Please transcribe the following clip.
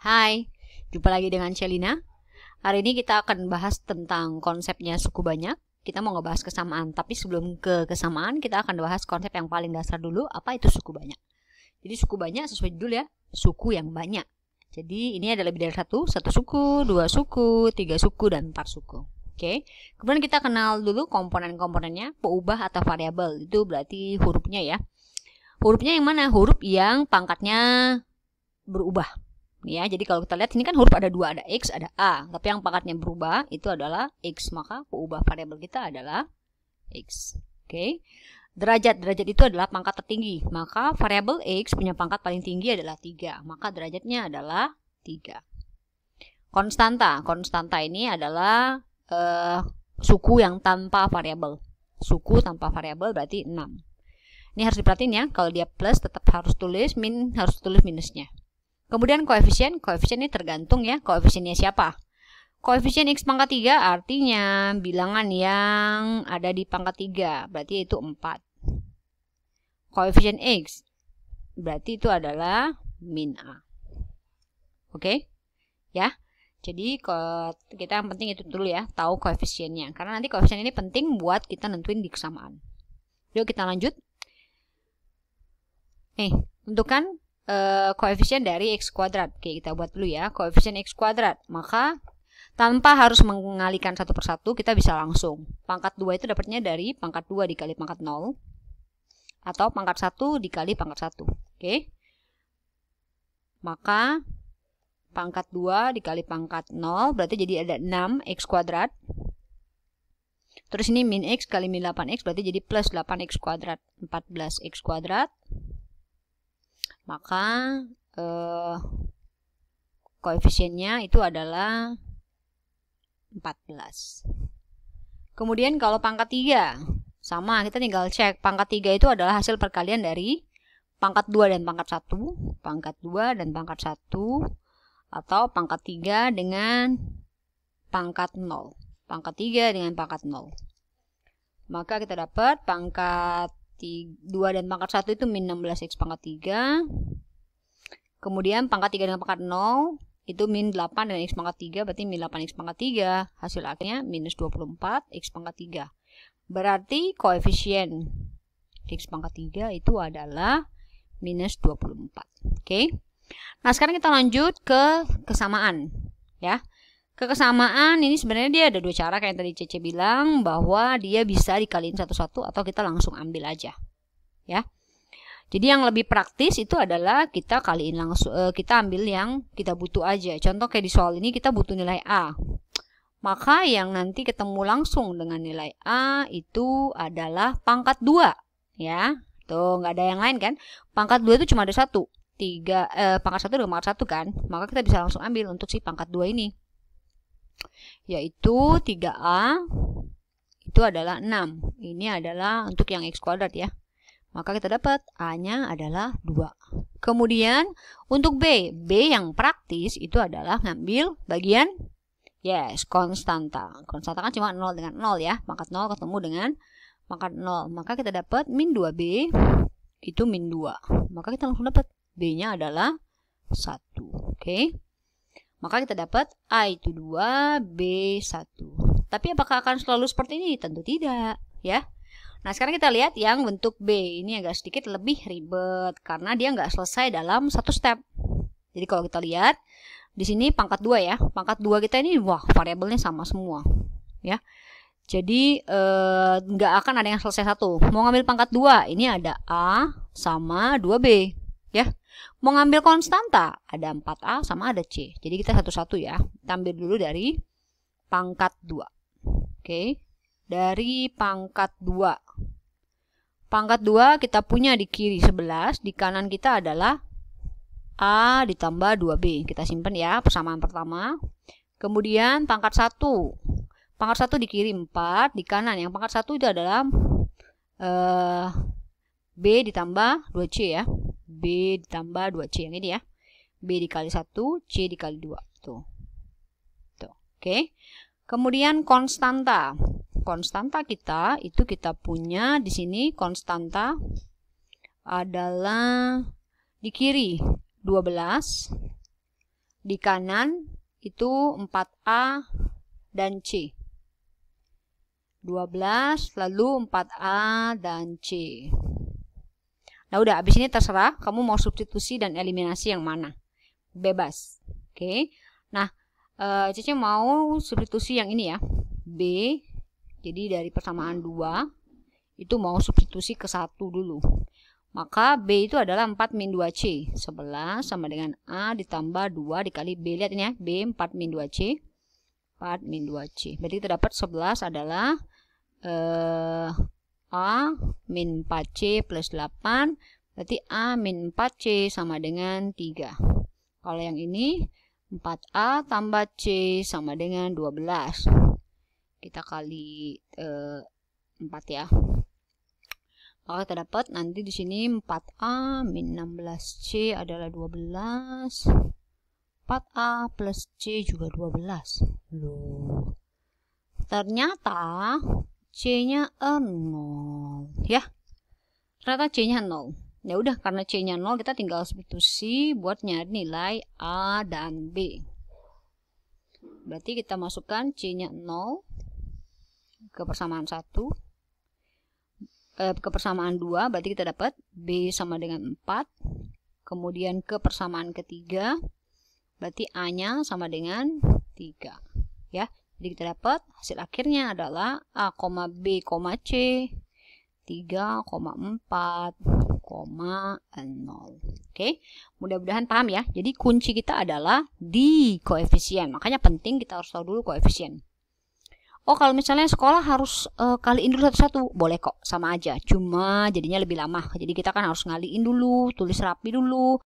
Hai, jumpa lagi dengan Shelina. Hari ini kita akan bahas tentang konsepnya suku banyak. Kita mau ngebahas kesamaan, tapi sebelum ke kesamaan kita akan bahas konsep yang paling dasar dulu, apa itu suku banyak. Jadi suku banyak sesuai judul ya, suku yang banyak. Jadi ini ada lebih dari satu suku, dua suku, tiga suku, dan 4 suku. Oke. Kemudian kita kenal dulu komponen-komponennya, peubah atau variabel. Itu berarti hurufnya ya. Hurufnya yang mana? Huruf yang pangkatnya berubah. Ya, jadi kalau kita lihat ini kan huruf ada dua, ada X, ada A. Tapi yang pangkatnya berubah itu adalah X. Maka peubah variabel kita adalah X. Oke. Derajat itu adalah pangkat tertinggi. Maka variabel X punya pangkat paling tinggi adalah 3. Maka derajatnya adalah 3. Konstanta ini adalah suku yang tanpa variabel. Suku tanpa variabel berarti 6. Ini harus diperhatiin ya. Kalau dia plus tetap harus tulis, min harus tulis minusnya. Kemudian koefisien ini tergantung ya, koefisiennya siapa. Koefisien X pangkat 3 artinya bilangan yang ada di pangkat 3, berarti itu 4. Koefisien X berarti itu adalah min A. Oke? Ya. Jadi kita yang penting itu dulu ya, tahu koefisiennya. Karena nanti koefisien ini penting buat kita nentuin di kesamaan. Yuk kita lanjut. Tentukan koefisien dari X kuadrat. Oke, kita buat dulu ya, koefisien X kuadrat. Maka tanpa harus mengalihkan satu persatu, kita bisa langsung. Pangkat 2 itu dapatnya dari pangkat 2 dikali pangkat 0. Atau pangkat 1 dikali pangkat 1. Oke. Maka pangkat 2 dikali pangkat 0 berarti jadi ada 6X kuadrat. Terus ini min X kali min 8X berarti jadi plus 8X kuadrat. 14X kuadrat. Maka koefisiennya itu adalah 14. Kemudian kalau pangkat 3, sama kita tinggal cek. Pangkat 3 itu adalah hasil perkalian dari pangkat 2 dan pangkat 1. Pangkat 2 dan pangkat 1. Atau pangkat 3 dengan pangkat 0. Pangkat 3 dengan pangkat 0. Maka kita dapat pangkat 2 dan pangkat 1 itu min 16X pangkat 3. Kemudian pangkat 3 dengan pangkat 0 itu min 8 dengan X pangkat 3, berarti min 8X pangkat 3. Hasil akhirnya minus 24X pangkat 3. Berarti koefisien X pangkat 3 itu adalah minus 24. Oke. Nah sekarang kita lanjut ke kesamaan. Ya. Kesamaan ini sebenarnya dia ada dua cara kayak yang tadi Cece bilang, bahwa dia bisa dikaliin satu-satu atau kita langsung ambil aja. Ya. Jadi yang lebih praktis itu adalah kita kaliin langsung, kita ambil yang kita butuh aja. Contoh kayak di soal ini kita butuh nilai A. Maka yang nanti ketemu langsung dengan nilai A itu adalah pangkat 2. Ya. Tuh nggak ada yang lain kan. Pangkat 2 itu cuma ada satu. Pangkat 1 dengan pangkat 1 kan. Maka kita bisa langsung ambil untuk si pangkat 2 ini. Yaitu 3A itu adalah 6. Ini adalah untuk yang X kuadrat ya. Maka kita dapat A-nya adalah 2. Kemudian untuk B yang praktis itu adalah ngambil bagian konstanta. Konstanta kan cuma 0 dengan 0 ya. Pangkat 0 ketemu dengan pangkat 0. Maka kita dapat min 2B itu min 2. Maka kita langsung dapat B-nya adalah 1. Oke. Maka kita dapat A itu 2, B 1. Tapi apakah akan selalu seperti ini? Tentu tidak, ya. Nah, sekarang kita lihat yang bentuk B. Ini agak sedikit lebih ribet karena dia nggak selesai dalam satu step. Jadi kalau kita lihat di sini pangkat 2 ya. Pangkat 2 kita ini variabelnya sama semua, ya. Jadi nggak akan ada yang selesai satu. Mau ngambil pangkat 2, ini ada A sama 2B, ya. Mau ngambil konstanta, ada 4A sama ada C. Jadi kita satu-satu ya. Kita ambil dulu dari pangkat 2. Oke. Dari pangkat 2. Pangkat 2 kita punya di kiri 11. Di kanan kita adalah A ditambah 2B. Kita simpan ya persamaan pertama. Kemudian pangkat 1. Pangkat 1 di kiri 4. Di kanan yang pangkat 1 itu adalah B ditambah 2C ya. B ditambah 2C yang ini ya. B dikali 1, C dikali 2. Tuh. Oke. Kemudian konstanta. Konstanta kita itu kita punya di sini konstanta adalah di kiri 12. Di kanan itu 4A dan C. 12 lalu 4A dan C. Nah udah, abis ini terserah kamu mau substitusi dan eliminasi yang mana. Bebas. Oke. Nah, Cece mau substitusi yang ini ya. B. Jadi dari persamaan 2 itu mau substitusi ke 1 dulu. Maka B itu adalah 4 min 2C. 11 sama dengan A ditambah 2 dikali B. Lihat ini ya. B 4 min 2C. 4 min 2C. Berarti kita dapat 11 adalah A min 4C plus 8. Berarti A min 4C sama dengan 3. Kalau yang ini 4A tambah C sama dengan 12. Kita kali 4 ya. Maka kita dapat nanti di sini 4A min 16C adalah 12. 4A plus C juga 12. Loh. Ternyata C-nya 0 ya. Ternyata C-nya 0. Ya udah, karena C-nya 0 kita tinggal substitusi buat nyari nilai A dan B. Berarti kita masukkan C-nya 0 ke persamaan 1. Ke persamaan 2 berarti kita dapat B sama dengan 4. Kemudian ke persamaan ketiga berarti A-nya sama dengan 3 ya. Jadi kita dapat hasil akhirnya adalah A, B, C 3,4,0. Oke, mudah-mudahan paham ya. Jadi kunci kita adalah di koefisien. Makanya penting kita harus tahu dulu koefisien. Oh, kalau misalnya sekolah harus kaliin dulu satu-satu, boleh kok, sama aja. Cuma jadinya lebih lama. Jadi kita kan harus ngaliin dulu, tulis rapi dulu.